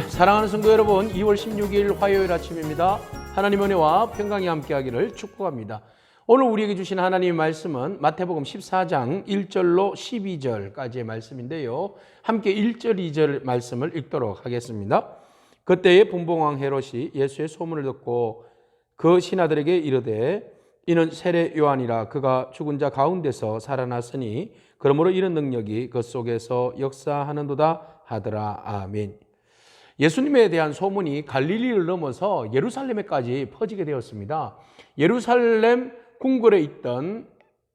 사랑하는 성도 여러분, 2월 16일 화요일 아침입니다. 하나님 은혜와 평강이 함께하기를 축복합니다. 오늘 우리에게 주신 하나님의 말씀은 마태복음 14장 1절로 12절까지의 말씀인데요. 함께 1절, 2절 말씀을 읽도록 하겠습니다. 그때에 분봉왕 헤롯이 예수의 소문을 듣고 그 신하들에게 이르되 이는 세례 요한이라 그가 죽은 자 가운데서 살아났으니 그러므로 이런 능력이 그 속에서 역사하는도다 하더라. 아멘. 예수님에 대한 소문이 갈릴리를 넘어서 예루살렘에까지 퍼지게 되었습니다. 예루살렘 궁궐에 있던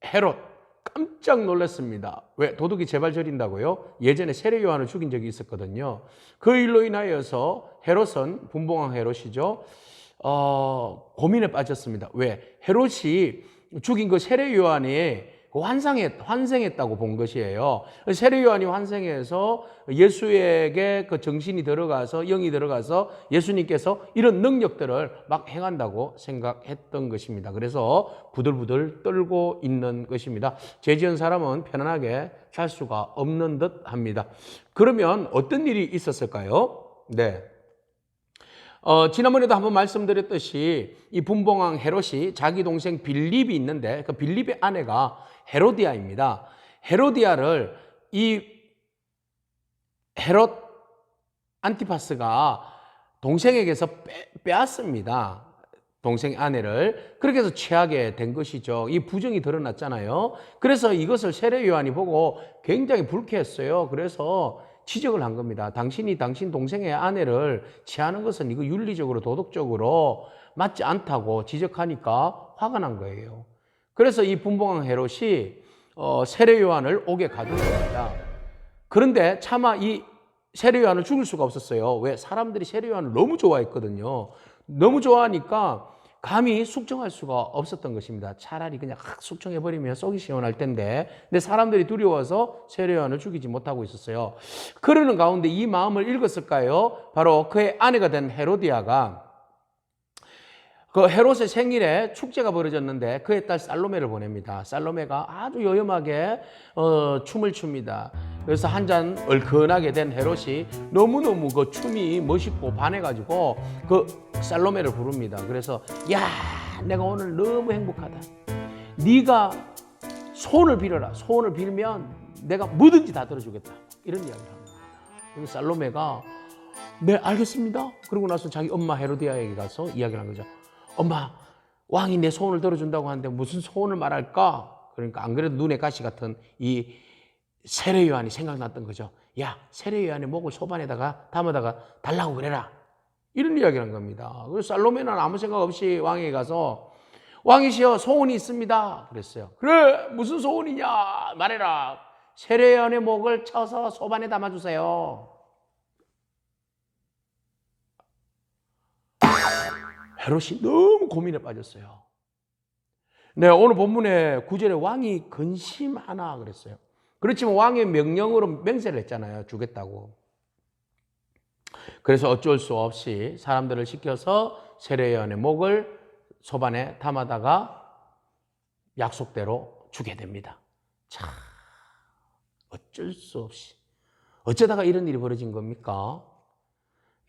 헤롯 깜짝 놀랐습니다. 왜? 도둑이 제발 저린다고요? 예전에 세례 요한을 죽인 적이 있었거든요. 그 일로 인하여서 헤롯은 분봉왕 헤롯이죠. 고민에 빠졌습니다. 왜? 헤롯이 죽인 그 세례 요한이 환생했다고 본 것이에요. 세례 요한이 환생해서 예수에게 그 정신이 들어가서 영이 들어가서 예수님께서 이런 능력들을 막 행한다고 생각했던 것입니다. 그래서 부들부들 떨고 있는 것입니다. 죄 지은 사람은 편안하게 잘 수가 없는 듯 합니다. 그러면 어떤 일이 있었을까요? 네. 지난번에도 한번 말씀드렸듯이 이 분봉왕 헤롯이 자기 동생 빌립이 있는데 그 빌립의 아내가 헤로디아입니다. 헤로디아를 이 헤롯 안티파스가 동생에게서 빼앗습니다. 동생 아내를. 그렇게 해서 취하게 된 것이죠. 이 부정이 드러났잖아요. 그래서 이것을 세례 요한이 보고 굉장히 불쾌했어요. 그래서 지적을 한 겁니다. 당신이 당신 동생의 아내를 취하는 것은 이거 윤리적으로 도덕적으로 맞지 않다고 지적하니까 화가 난 거예요. 그래서 이 분봉왕 헤롯이 세례 요한을 옥에 가둔 겁니다. 그런데 차마 이 세례 요한을 죽일 수가 없었어요. 왜? 사람들이 세례 요한을 너무 좋아했거든요. 너무 좋아하니까 감히 숙청할 수가 없었던 것입니다. 차라리 그냥 숙청해버리면 속이 시원할 텐데. 근데 사람들이 두려워서 세례 요한을 죽이지 못하고 있었어요. 그러는 가운데 이 마음을 읽었을까요? 바로 그의 아내가 된 헤로디아가 그 헤롯의 생일에 축제가 벌어졌는데 그의 딸 살로메를 보냅니다. 살로메가 아주 요염하게 춤을 춥니다. 그래서 한 잔 얼큰하게 된 헤롯이 너무너무 그 춤이 멋있고 반해가지고 그 살로메를 부릅니다. 그래서 야, 내가 오늘 너무 행복하다. 네가 소원을 빌어라. 소원을 빌면 내가 뭐든지 다 들어주겠다. 이런 이야기를 합니다. 그래서 살로메가 네, 알겠습니다. 그러고 나서 자기 엄마 헤로디아에게 가서 이야기를 한 거죠. 엄마, 왕이 내 소원을 들어준다고 하는데 무슨 소원을 말할까? 그러니까 안 그래도 눈에 가시 같은 이 세례 요한이 생각났던 거죠. 야, 세례 요한의 목을 소반에다가 담아다가 달라고 그래라. 이런 이야기를 한 겁니다. 그래서 살로메는 아무 생각 없이 왕에게 가서 왕이시여, 소원이 있습니다. 그랬어요. 그래, 무슨 소원이냐? 말해라. 세례 요한의 목을 쳐서 소반에 담아주세요. 헤롯이 너무 고민에 빠졌어요. 네, 오늘 본문의 9절에 왕이 근심하나 그랬어요. 그렇지만 왕의 명령으로 맹세를 했잖아요. 주겠다고. 그래서 어쩔 수 없이 사람들을 시켜서 세례 요한의 목을 소반에 담아다가 약속대로 주게 됩니다. 자, 어쩔 수 없이. 어쩌다가 이런 일이 벌어진 겁니까?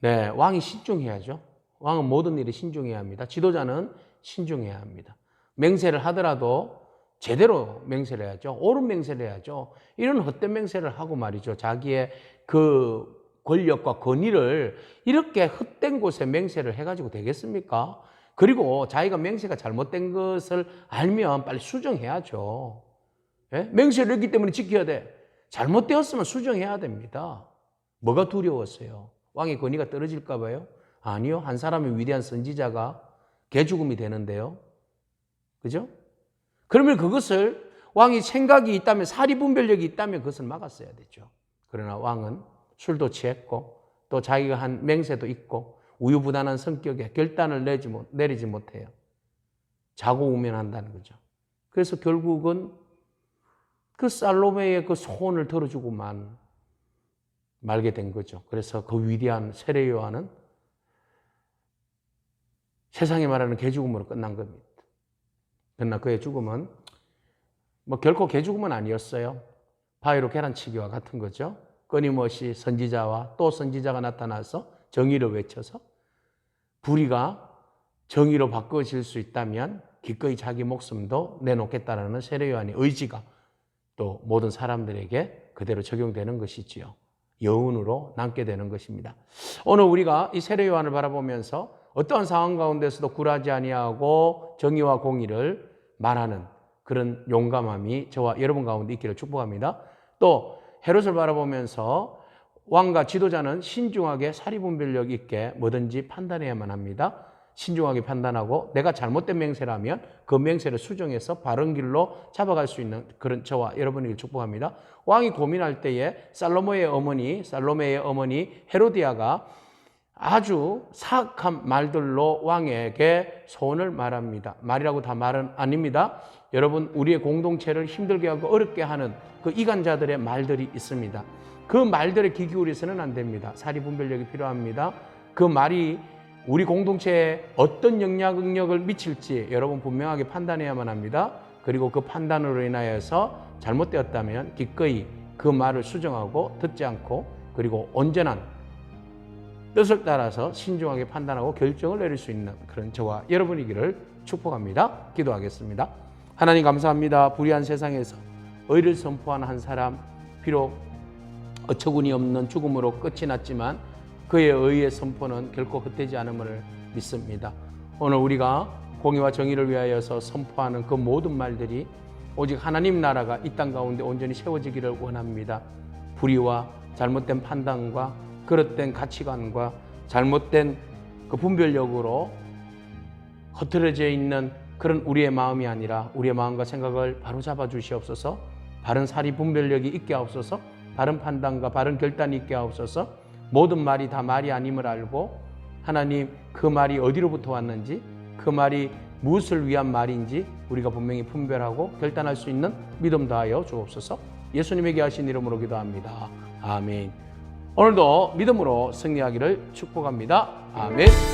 네, 왕이 신중해야죠. 왕은 모든 일에 신중해야 합니다. 지도자는 신중해야 합니다. 맹세를 하더라도 제대로 맹세를 해야죠. 옳은 맹세를 해야죠. 이런 헛된 맹세를 하고 말이죠. 자기의 그 권력과 권위를 이렇게 헛된 곳에 맹세를 해가지고 되겠습니까? 그리고 자기가 맹세가 잘못된 것을 알면 빨리 수정해야죠. 예? 맹세를 했기 때문에 지켜야 돼. 잘못되었으면 수정해야 됩니다. 뭐가 두려웠어요? 왕의 권위가 떨어질까 봐요? 아니요. 한 사람의 위대한 선지자가 개죽음이 되는데요. 그죠? 그러면 그것을 왕이 생각이 있다면, 사리분별력이 있다면 그것을 막았어야 되죠. 그러나 왕은 술도 취했고 또 자기가 한 맹세도 있고 우유부단한 성격에 결단을 내리지 못해요. 자고 우면한다는 거죠. 그래서 결국은 그 살로메의 그 소원을 들어주고만 말게 된 거죠. 그래서 그 위대한 세례 요한은 세상이 말하는 개죽음으로 끝난 겁니다. 그러나 그의 죽음은 결코 개죽음은 아니었어요. 바위로 계란치기와 같은 거죠. 끊임없이 선지자와 또 선지자가 나타나서 정의를 외쳐서 불의가 정의로 바꿔질 수 있다면 기꺼이 자기 목숨도 내놓겠다라는 세례요한의 의지가 또 모든 사람들에게 그대로 적용되는 것이지요. 여운으로 남게 되는 것입니다. 오늘 우리가 이 세례요한을 바라보면서 어떠한 상황 가운데서도 굴하지 아니하고 정의와 공의를 말하는 그런 용감함이 저와 여러분 가운데 있기를 축복합니다. 또 헤롯을 바라보면서 왕과 지도자는 신중하게 사리분별력 있게 뭐든지 판단해야만 합니다. 신중하게 판단하고 내가 잘못된 맹세라면 그 맹세를 수정해서 바른 길로 잡아갈 수 있는 그런 저와 여러분에게 축복합니다. 왕이 고민할 때에 살로메의 어머니 헤로디아가 아주 사악한 말들로 왕에게 소원을 말합니다. 말이라고 다 말은 아닙니다. 여러분, 우리의 공동체를 힘들게 하고 어렵게 하는 그 이간자들의 말들이 있습니다. 그 말들에 귀 기울여서는 안 됩니다. 사리분별력이 필요합니다. 그 말이 우리 공동체에 어떤 영향력을 미칠지 여러분 분명하게 판단해야만 합니다. 그리고 그 판단으로 인하여서 잘못되었다면 기꺼이 그 말을 수정하고 듣지 않고 그리고 온전한 뜻을 따라서 신중하게 판단하고 결정을 내릴 수 있는 그런 저와 여러분이기를 축복합니다. 기도하겠습니다. 하나님 감사합니다. 불의한 세상에서 의를 선포한 한 사람, 비록 어처구니 없는 죽음으로 끝이 났지만 그의 의의 선포는 결코 헛되지 않음을 믿습니다. 오늘 우리가 공의와 정의를 위하여서 선포하는 그 모든 말들이 오직 하나님 나라가 이 땅 가운데 온전히 세워지기를 원합니다. 불의와 잘못된 판단과 그릇된 가치관과 잘못된 그 분별력으로 흐트러져 있는 그런 우리의 마음이 아니라 우리의 마음과 생각을 바로잡아 주시옵소서. 바른 사리 분별력이 있게 하옵소서. 바른 판단과 바른 결단이 있게 하옵소서. 모든 말이 다 말이 아님을 알고 하나님 그 말이 어디로부터 왔는지 그 말이 무엇을 위한 말인지 우리가 분명히 분별하고 결단할 수 있는 믿음 다하여 주옵소서. 예수님에게 하신 이름으로 기도합니다. 아멘. 오늘도 믿음으로 승리하기를 축복합니다. 아멘.